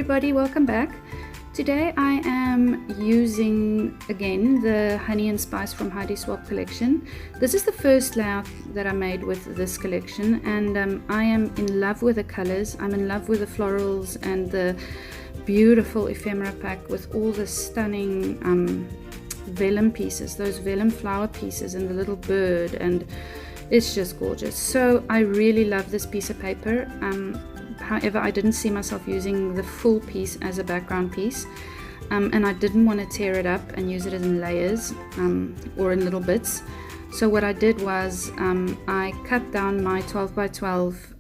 everybody, welcome back. Today I am using again the Honey and Spice from Heidi Swapp collection. This is the first layout that I made with this collection, and I am in love with the colors. I'm in love with the florals and the beautiful ephemera pack with all the stunning vellum pieces, those vellum flower pieces and the little bird, and it's just gorgeous. So I really love this piece of paper. However, I didn't see myself using the full piece as a background piece, and I didn't want to tear it up and use it in layers or in little bits. So what I did was I cut down my 12 by 12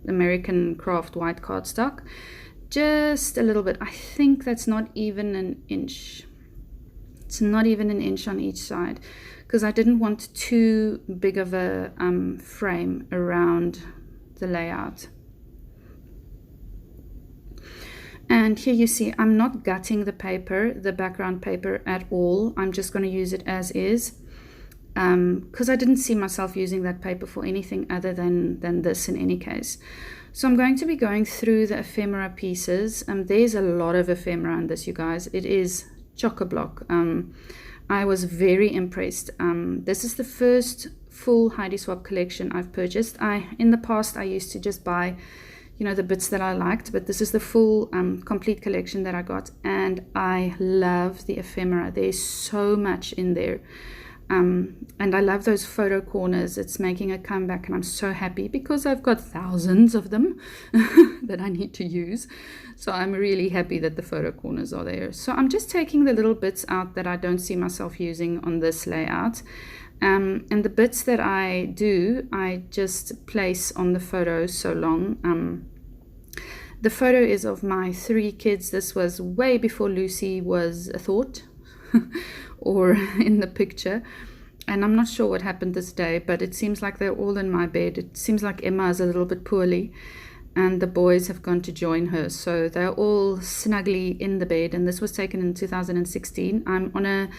American craft white cardstock just a little bit. I think that's not even an inch. It's not even an inch on each side, because I didn't want too big of a frame around the layout. And here you see I'm not gutting the paper, the background paper, at all. I'm just going to use it as is, because I didn't see myself using that paper for anything other than this in any case. So I'm going to be going through the ephemera pieces. There's a lot of ephemera in this, you guys. It is chock-a-block. I was very impressed. This is the first full Heidi Swapp collection I've purchased. In the past I used to just buy, you know, the bits that I liked, but this is the full complete collection that I got, and I love the ephemera. There's so much in there, and I love those photo corners. It's making a comeback, and I'm so happy because I've got thousands of them that I need to use. So I'm really happy that the photo corners are there. So I'm just taking the little bits out that I don't see myself using on this layout. And the bits that I do, I just place on the photo so long. The photo is of my 3 kids. This was way before Lucy was a thought or in the picture. And I'm not sure what happened this day, but it seems like they're all in my bed. It seems like Emma is a little bit poorly, and the boys have gone to join her. So they're all snugly in the bed. And this was taken in 2016. I'm on a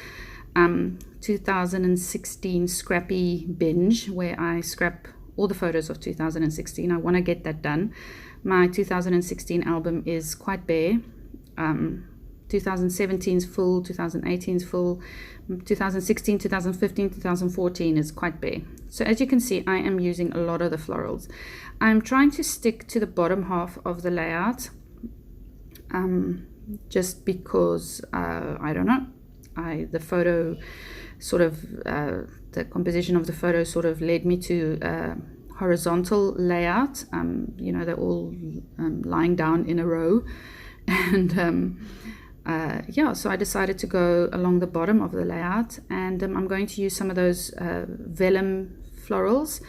2016 scrappy binge where I scrap all the photos of 2016. I want to get that done. My 2016 album is quite bare. 2017's full, 2018's full, 2016, 2015, 2014 is quite bare. So as you can see, I am using a lot of the florals. I'm trying to stick to the bottom half of the layout, just because I don't know, the photo sort of the composition of the photo sort of led me to horizontal layout. You know, they're all lying down in a row, and yeah, so I decided to go along the bottom of the layout, and I'm going to use some of those vellum florals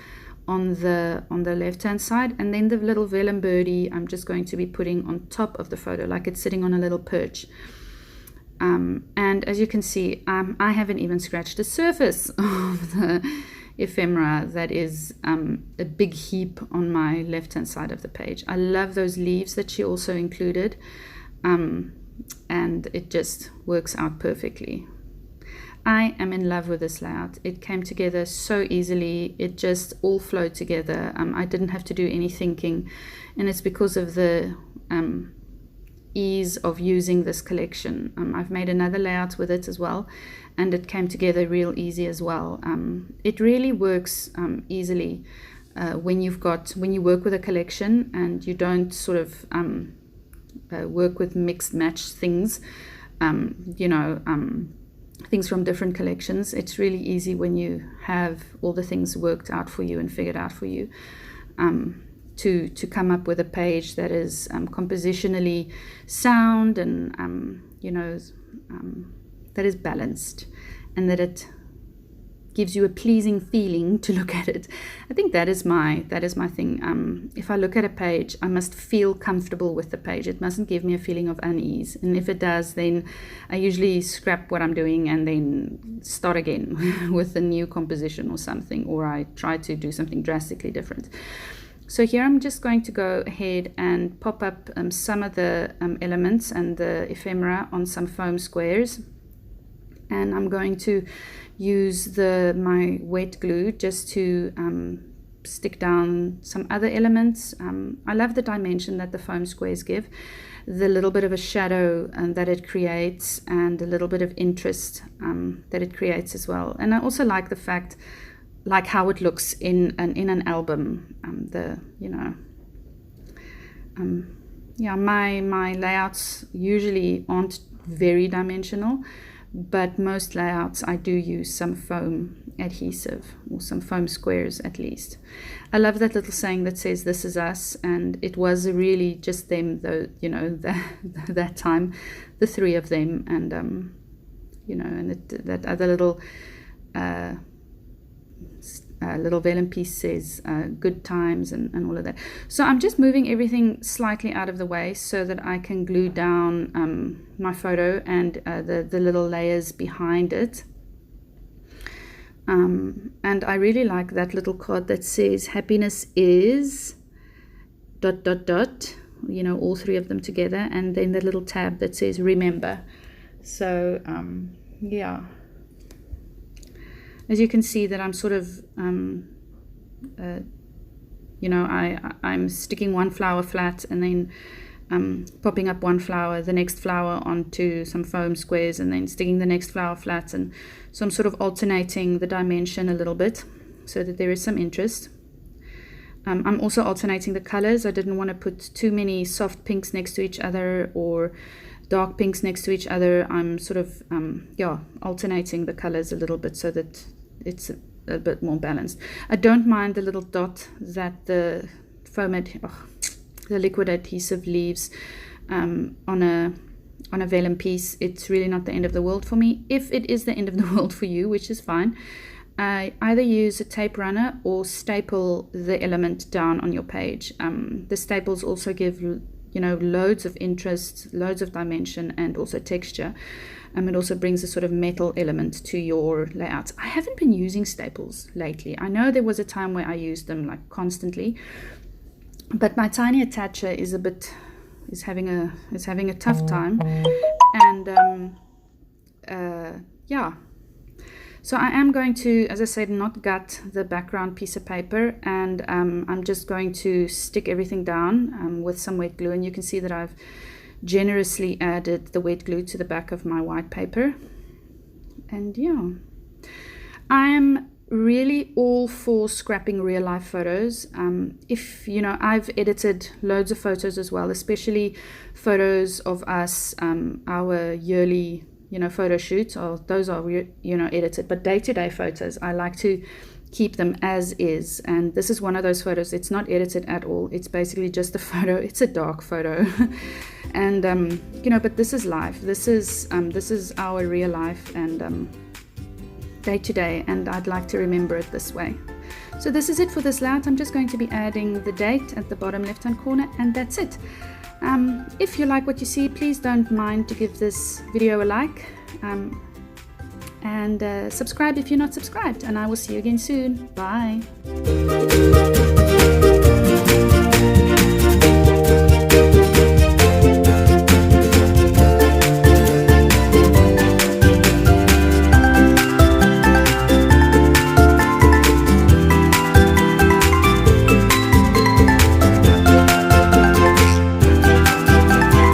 on the left hand side, and then the little vellum birdie I'm just going to be putting on top of the photo, like it's sitting on a little perch. And as you can see, I haven't even scratched the surface of the ephemera. That is a big heap on my left hand side of the page. I love those leaves that she also included, and it just works out perfectly. I am in love with this layout. It came together so easily. It just all flowed together. I didn't have to do any thinking, and it's because of the ease of using this collection. I've made another layout with it as well, and it came together real easy as well. It really works easily when you work with a collection and you don't sort of work with mixed match things, you know, things from different collections. It's really easy when you have all the things worked out for you and figured out for you, to come up with a page that is compositionally sound and you know, that is balanced, and that it gives you a pleasing feeling to look at it. I think that is my thing. If I look at a page, I must feel comfortable with the page. It mustn't give me a feeling of unease, and if it does, then I usually scrap what I'm doing and then start again with a new composition or something, or I try to do something drastically different. So here I'm just going to go ahead and pop up some of the elements and the ephemera on some foam squares, and I'm going to use my wet glue just to stick down some other elements. I love the dimension that the foam squares give, the little bit of a shadow that it creates, and a little bit of interest that it creates as well. And I also like the fact, like how it looks in an album. My layouts usually aren't very dimensional, but most layouts I do use some foam adhesive, or some foam squares at least. I love that little saying that says "this is us," and it was really just them, though, that time, the three of them, and that other little little vellum piece says good times, and all of that. So I'm just moving everything slightly out of the way so that I can glue down my photo and the little layers behind it. And I really like that little card that says happiness is ... all three of them together, and then the little tab that says remember. So yeah, as you can see that I'm sort of I'm sticking one flower flat, and then popping up one flower, the next flower onto some foam squares, and then sticking the next flower flat. And so I'm sort of alternating the dimension a little bit so that there is some interest. I'm also alternating the colors. I didn't want to put too many soft pinks next to each other or dark pinks next to each other. I'm sort of alternating the colors a little bit so that it's a bit more balanced. I don't mind the little dot that the the liquid adhesive leaves on a vellum piece. It's really not the end of the world for me. If it is the end of the world for you, which is fine, I either use a tape runner or staple the element down on your page. The staples also give loads of interest, loads of dimension, and also texture. It also brings a sort of metal element to your layouts. I haven't been using staples lately. I know there was a time where I used them like constantly, but my tiny attacher is having a tough time, and so I am going to, as I said, not gut the background piece of paper, and I'm just going to stick everything down with some wet glue. And you can see that I've generously added the wet glue to the back of my white paper. And yeah, I'm really all for scrapping real life photos. I've edited loads of photos as well, especially photos of us, our yearly photo shoots, or those are edited, but day-to-day photos I like to keep them as is. And this is one of those photos. It's not edited at all. It's basically just a photo. It's a dark photo. And but this is life. This is our real life, and day to day, and I'd like to remember it this way. So this is it for this layout. I'm just going to be adding the date at the bottom left hand corner, and that's it. If you like what you see, please don't mind to give this video a like, and subscribe if you're not subscribed, and I will see you again soon. Bye.